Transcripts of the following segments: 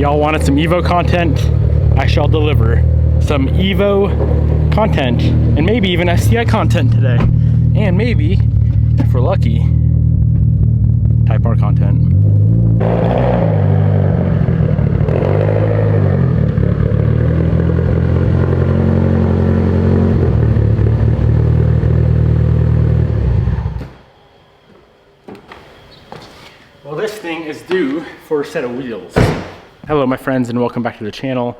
Y'all wanted some Evo content? I shall deliver some Evo content and maybe even STI content today. And maybe, if we're lucky, Type R content. Well, this thing is due for a set of wheels. Hello my friends and welcome back to the channel.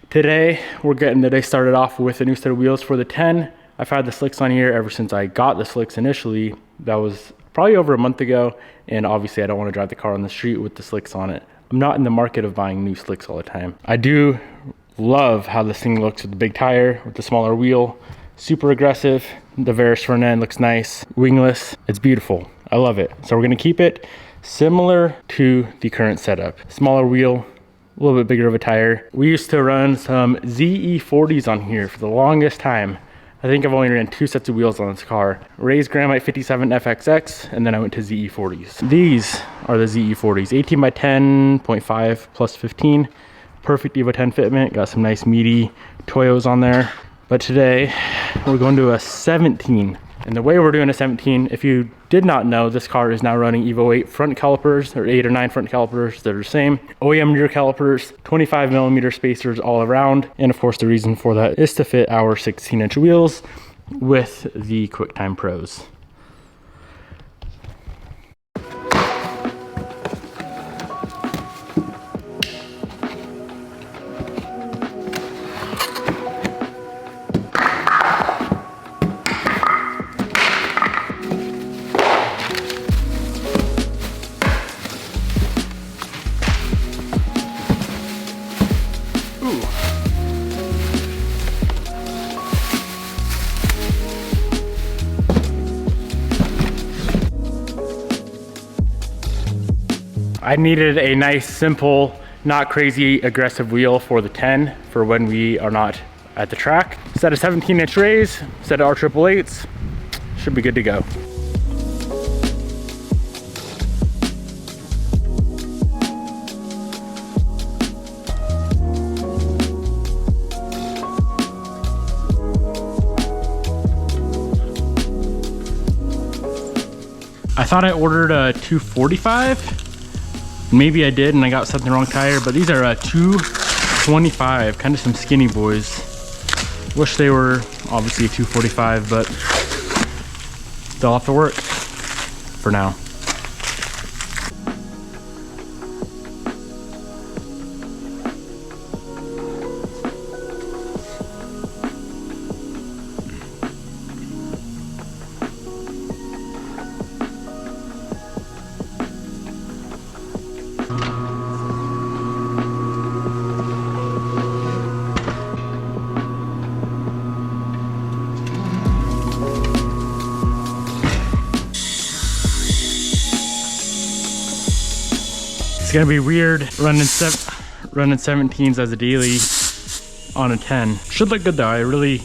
Today we're getting the day started off with a new set of wheels for the 10. I've had the slicks on here ever since I got the slicks initially. That was probably over a month ago, and obviously I don't want to drive the car on the street with the slicks on it. I'm not in the market of buying new slicks all the time. I do love how this thing looks with the big tire, with the smaller wheel. Super aggressive. The Varis front end looks nice. Wingless. It's beautiful. I love it. So we're going to keep it similar to the current setup. Smaller wheel, a little bit bigger of a tire. We used to run some ZE40s on here for the longest time. I think I've only ran 2 sets of wheels on this car. Raised Gramite 57 FXX, and then I went to ZE40s. These are the ZE40s, 18 by 10.5 plus 15. Perfect Evo 10 fitment, got some nice meaty Toyos on there. But today, we're going to a 17. And the way we're doing a 17, if you did not know, this car is now running Evo 8 front calipers, or 8 or 9 front calipers that are the same. OEM rear calipers, 25mm spacers all around. And of course, the reason for that is to fit our 16-inch wheels with the QuickTime Pros. I needed a nice, simple, not crazy aggressive wheel for the 10 for when we are not at the track. Set of 17-inch rays, set of R888s, should be good to go. I thought I ordered a 245. Maybe I did and I got set the wrong tire, but these are 225, kind of some skinny boys. Wish they were obviously 245, but they'll have to work for now. It's gonna be weird running 17s as a daily on a 10. Should look good though. I really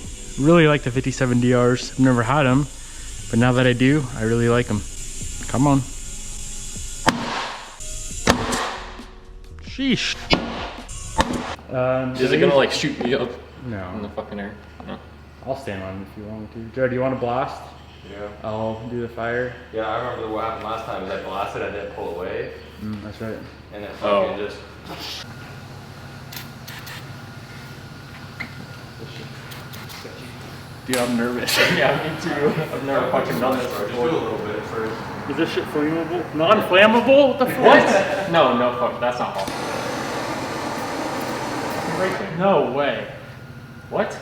like the 57 DRs. I've never had them, but now that I do, I really like them. Come on. Sheesh. Is it gonna like shoot me up? No. In the fucking air? No. I'll stand on it if you want me to. Jared, do you want to blast? Yeah. I'll do the fire. Yeah, I remember what happened last time is I blasted, I didn't pull away. That's right. And it fucking just... Dude, I'm nervous. Yeah, me too. I've never fucking done this Just do before. a little bit at first. Is this shit flammable? Non-flammable? What the fuck? What? No, fuck, that's not possible. No way. What?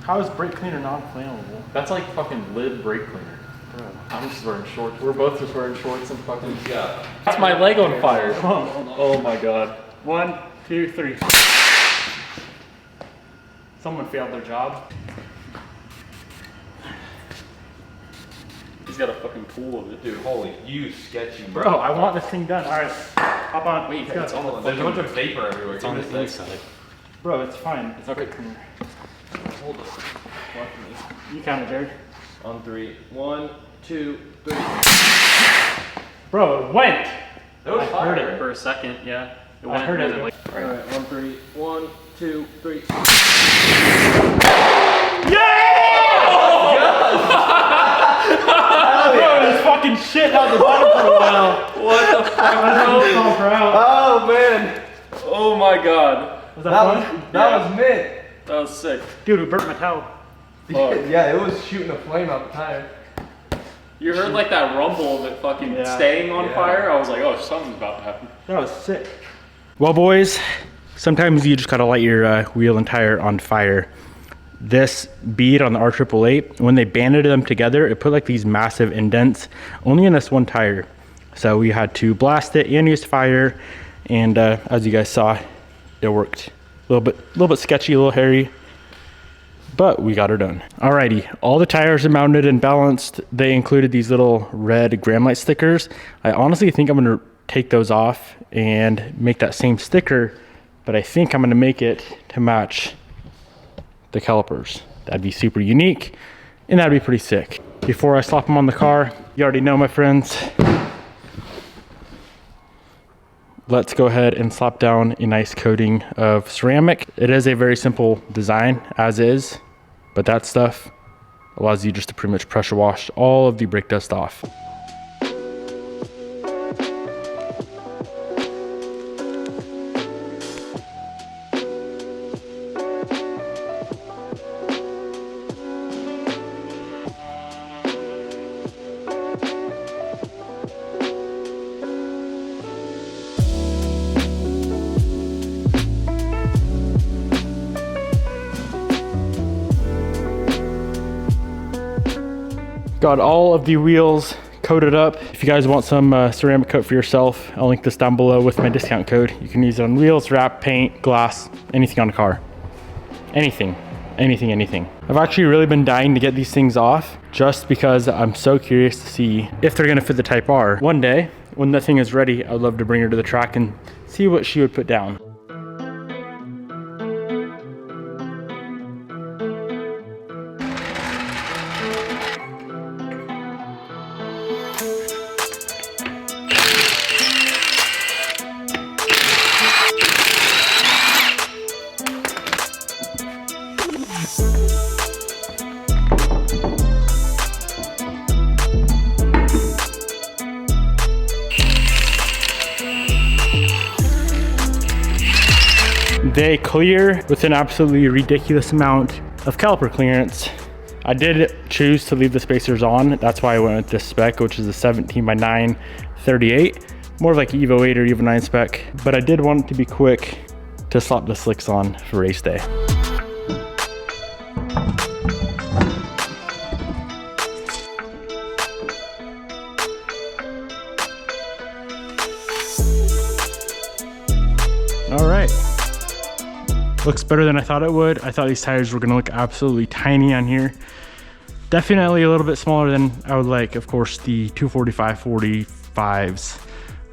How is brake cleaner non-flammable? That's like fucking lid brake cleaner. Bro, I'm just wearing shorts. We're both just wearing shorts and fucking... Yeah. That's my leg on fire. Come on. Oh my god. 1, 2, 3. Someone failed their job. He's got a fucking pool of it. Dude, holy, you sketchy, bro. Bro, I want this thing done. All right, hop on. Wait, Let's go. it's on the There's a bunch of vapor everywhere. It's on Give me the a sec. inside. Bro, it's fine. It's okay. Hold on. Watch me. You count it, Jared. On 3. 1, 2, 3. Bro, it went. That was I heard fire. it. For a second, yeah. went heard and it. then, like, All right, on three. 1, 2, 3. Bro, this fucking shit out the bottom for a while. What the fuck, bro? Oh man! Oh my god. Was that fun? That was mint. That was sick. Dude, we burnt my towel. Yeah, it was shooting a flame out the tire. You heard like that rumble of it fucking Yeah. staying on Yeah. fire? I was like, oh, something's about to happen. That was sick. Well, boys, sometimes you just gotta light your wheel and tire on fire. This bead on the R888, when they banded them together, it put like these massive indents only in this one tire. So we had to blast it and use fire. And as you guys saw, it worked. A little bit sketchy, a little hairy, but we got her done. Alrighty, all the tires are mounted and balanced. They included these little red Gram Light stickers. I honestly think I'm gonna take those off and make that same sticker, but I think I'm gonna make it to match the calipers. That'd be super unique and that'd be pretty sick. Before I slap them on the car, you already know, my friends, let's go ahead and slap down a nice coating of ceramic. It is a very simple design as is, but that stuff allows you just to pretty much pressure wash all of the brake dust off. Got all of the wheels coated up. If you guys want some ceramic coat for yourself, I'll link this down below with my discount code. You can use it on wheels, wrap, paint, glass, anything on a car. Anything. I've actually really been dying to get these things off just because I'm so curious to see if they're gonna fit the Type R. One day, when that thing is ready, I'd love to bring her to the track and see what she would put down. They clear with an absolutely ridiculous amount of caliper clearance. I did choose to leave the spacers on. That's why I went with this spec, which is a 17x9 38. More of like Evo 8 or Evo 9 spec, but I did want it to be quick to slap the slicks on for race day. All right. Looks better than I thought it would. I thought these tires were gonna look absolutely tiny on here. Definitely a little bit smaller than I would like. Of course, the 245 45s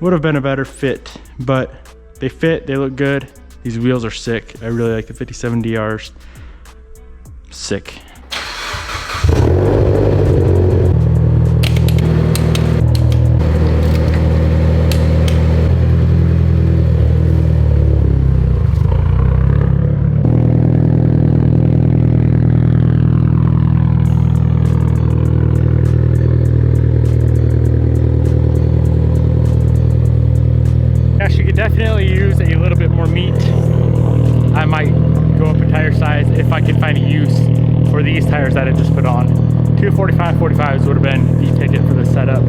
would have been a better fit, but they fit, they look good. These wheels are sick. I really like the 57 DRs. Sick. Definitely use a little bit more meat. I might go up a tire size if I can find a use for these tires that I just put on. 245 45s would have been the ticket for this setup.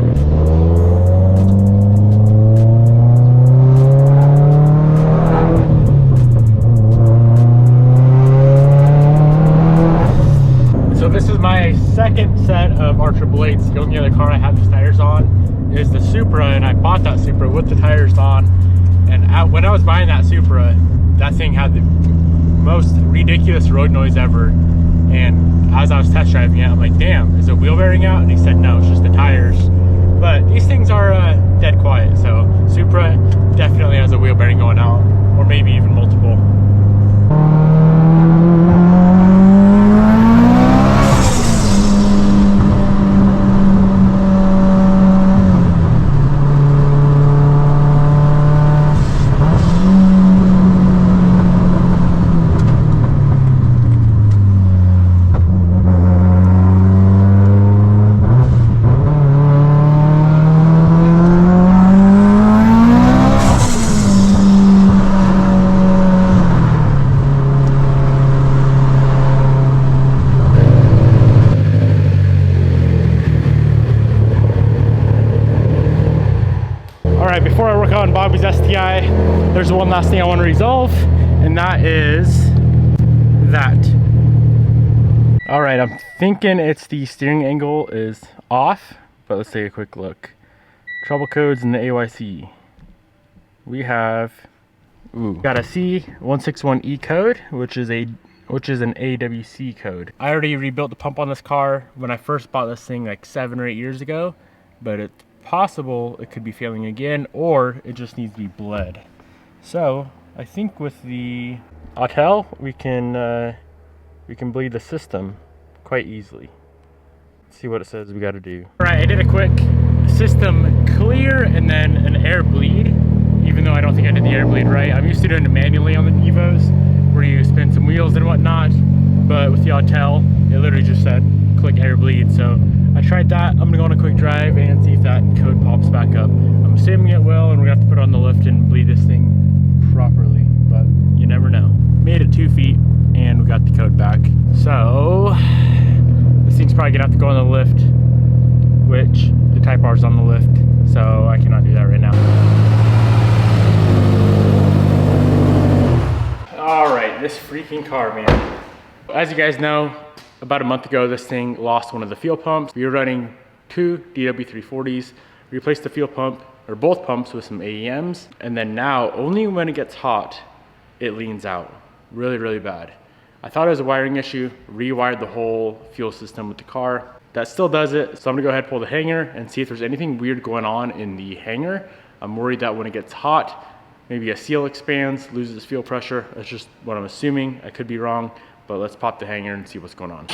So this is my second set of R888s. The only other car I have these tires on is the Supra, and I bought that Supra with the tires on. And when I was buying that Supra, that thing had the most ridiculous road noise ever. And as I was test driving it, I'm like, damn, is the wheel bearing out? And he said, no, it's just the tires. But these things are dead quiet. So Supra definitely has a wheel bearing going out, or maybe even multiple. right, before I work on Bobby's STI, there's one last thing I want to resolve, and that is that. All right, I'm thinking it's the steering angle is off, but let's take a quick look. Trouble codes in the AYC. We have, got a C161E code, which is an AWC code. I already rebuilt the pump on this car when I first bought this thing like 7 or 8 years ago, but it's possible it could be failing again, or it just needs to be bled. So I think with the Autel, we can bleed the system quite easily. Let's see what it says we got to do. All right, I did a quick system clear and then an air bleed, even though I don't think I did the air bleed right. I'm used to doing it manually on the Evos, where you spin some wheels and whatnot, but with the Autel, it literally just said click air bleed. So I tried that. I'm gonna go on a quick drive and see if that code pops back up. I'm assuming it will, and we're gonna have to put it on the lift and bleed this thing properly, but you never know. Made it 2 feet and we got the code back. So this thing's probably gonna have to go on the lift, which the Type R is on the lift, so I cannot do that right now. All right, this freaking car, man. As you guys know, about a month ago, this thing lost one of the fuel pumps. We were running 2 DW340s, replaced the fuel pump, or both pumps, with some AEMs, and then now, only when it gets hot, it leans out. Really, really bad. I thought it was a wiring issue, rewired the whole fuel system with the car. That still does it, so I'm gonna go ahead and pull the hanger and see if there's anything weird going on in the hanger. I'm worried that when it gets hot, maybe a seal expands, loses fuel pressure. That's just what I'm assuming. I could be wrong, but let's pop the hanger and see what's going on.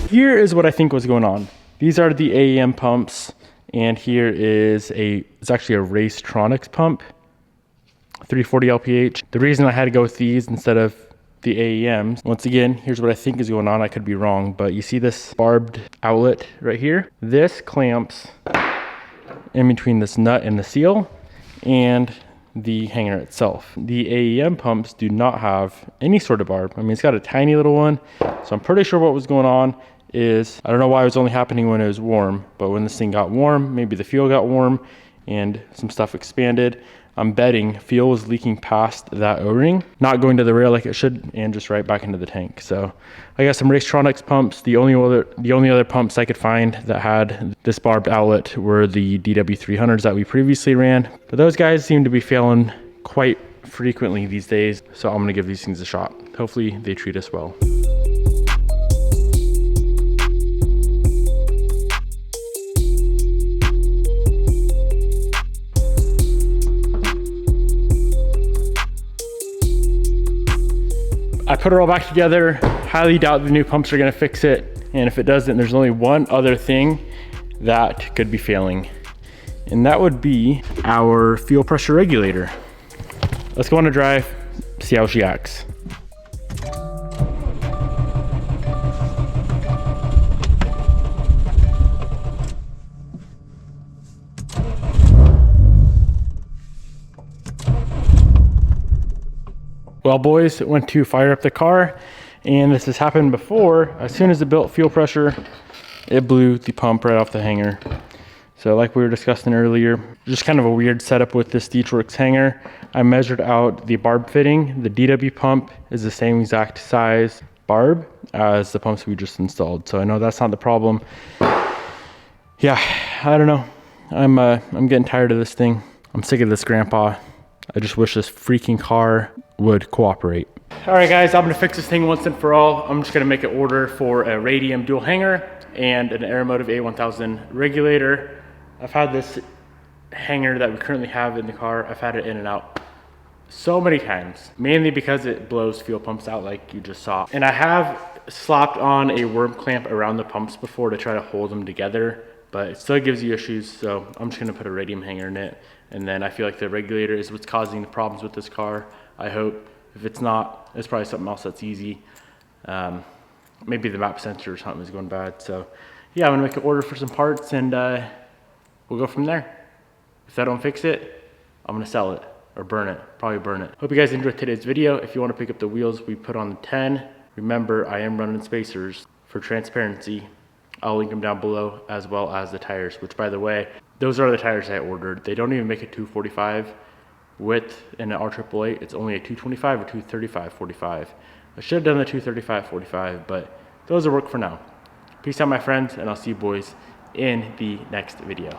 Here is what I think was going on. These are the AEM pumps, and here is it's actually a Racetronics pump, 340 LPH. The reason I had to go with these instead of the AEMs, once again, here's what I think is going on. I could be wrong, but you see this barbed outlet right here? This clamps in between this nut and the seal and the hanger itself. The AEM pumps do not have any sort of barb. I mean, it's got a tiny little one, so I'm pretty sure what was going on is, I don't know why it was only happening when it was warm, but when this thing got warm, maybe the fuel got warm and some stuff expanded. I'm betting fuel was leaking past that O-ring, not going to the rail like it should, and just right back into the tank. So I got some Racetronics pumps. The only other pumps I could find that had this barbed outlet were the DW300s that we previously ran, but those guys seem to be failing quite frequently these days. So I'm gonna give these things a shot. Hopefully they treat us well. I put it all back together. Highly doubt the new pumps are gonna fix it. And if it doesn't, there's only one other thing that could be failing. And that would be our fuel pressure regulator. Let's go on a drive, see how she acts. Well, boys, it went to fire up the car, and this has happened before. As soon as it built fuel pressure, it blew the pump right off the hanger. So like we were discussing earlier, just kind of a weird setup with this Deechworks hanger. I measured out the barb fitting. The DW pump is the same exact size barb as the pumps we just installed. So I know that's not the problem. Yeah, I don't know. I'm getting tired of this thing. I'm sick of this, Grandpa. I just wish this freaking car would cooperate. All right, guys, I'm gonna fix this thing once and for all. I'm just gonna make an order for a Radium dual hanger and an Aeromotive A1000 regulator. I've had this hanger that we currently have in the car, I've had it in and out so many times, mainly because it blows fuel pumps out like you just saw. And I have slapped on a worm clamp around the pumps before to try to hold them together, but it still gives you issues. So I'm just gonna put a radium hanger in it. And then I feel like the regulator is what's causing the problems with this car. I hope. If it's not, it's probably something else that's easy. Maybe the map sensor or something is going bad. So yeah, I'm gonna make an order for some parts and we'll go from there. If I don't fix it, I'm gonna sell it or burn it, probably burn it. Hope you guys enjoyed today's video. If you wanna pick up the wheels we put on the 10, remember I am running spacers for transparency. I'll link them down below, as well as the tires, which by the way, those are the tires I ordered. They don't even make a 245 width in an R888. It's only a 225 or 235 45. I should have done the 235 45, but those will work for now. Peace out, my friends, and I'll see you boys in the next video.